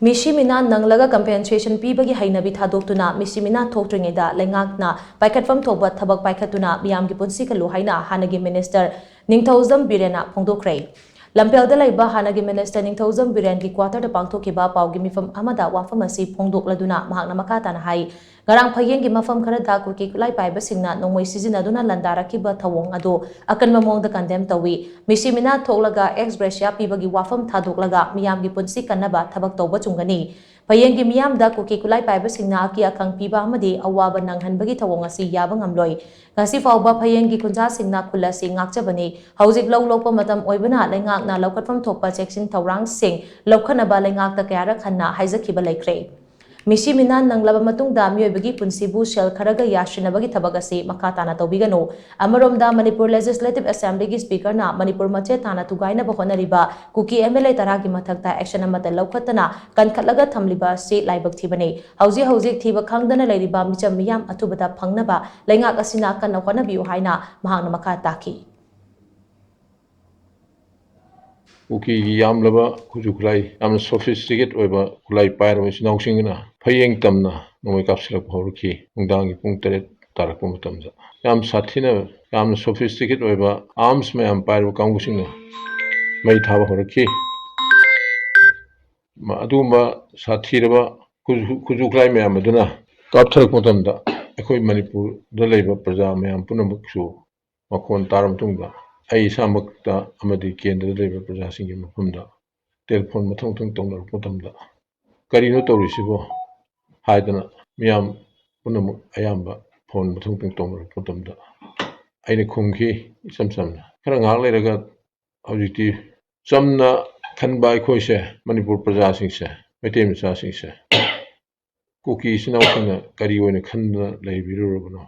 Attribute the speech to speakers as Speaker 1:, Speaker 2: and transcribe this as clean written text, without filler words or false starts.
Speaker 1: Meeshi meena nanglaga compensation Pibagi Heinabi Thadoktuna meena thoktringei leingak Loukhatpham Thokpa Thabak Paikhattuna Meeyam Punsi Kallu haina hannagi Minister Ningthoujam Biren phongdokkhre. Lampelda laiba hannagi Minister Ningthoujam Biren ki quarter pangthokiba paugi mifam amada wafam asi phongdokladuna mahakna makatana hai garang phayeng gi mafam khara da kuki kulai paiba singna nongmoi sizinaduna landarakiba thawong ado akanma mongda condemn tawi Meeshi meena thoklaga ex gratia pibagi wafam thadoklaga Meeyam gi punsi kanaba thabak tawba chungani phayeng gi Meeyam da kuki kulai paiba singna aki akang piba amadi awaba nanghanbagi thawong asi yaba ngamloi ngasi fawba phayeng gi kunja singna khulasi ngakchabani hojik lawlopa matam oibana leingak na Loukhatpham Thokpa cheksin thawrang sing lokhanaba leingak ta kayara khanna haijakhiba laikre Meeshi meena nanglaba matungda mioibagi punsibu shell kharaga yashinabagi thabak asi makhatana tawbigano amaromda Manipur Legislative Assembly gi speaker na Manipur mache tana tugaina ba honariba kuki MLA taragi mathakta action amata laukhatana kankhatlaga thamliba si laibak thibani hauji thiba khangdana leiriba micham Meeyam athubada phangnaba leingak asina kanna honabiu haina mahakna makhataki
Speaker 2: Uki yam laba kujukulai yam sophisticated oiba kulai pair wis nausingna phayeng tamna noi kapsilak horki ungdangi pungtare tarak mutamza yam sathina yam sophisticated oiba arms me am pair kangusingna mai thaba horki ma aduma sathiraba kujukulai me am aduna kapthak mutamda ekoi Manipur da leiba praja me am punamuksu makon taram tungda ai samakta amadi kendra leba praja singi mafumda telephone mathong thong tongnar mutamda karino tawrisibo haidana Meeyam punamuk ayamba phone mathong thong tongnar mutamda aina khungki samsamna khara ngak leiraga hojikti chamna khanba aikhoise Manipur praja singse maitem cha singse kuki sinausina kari oina khanna leibirurabano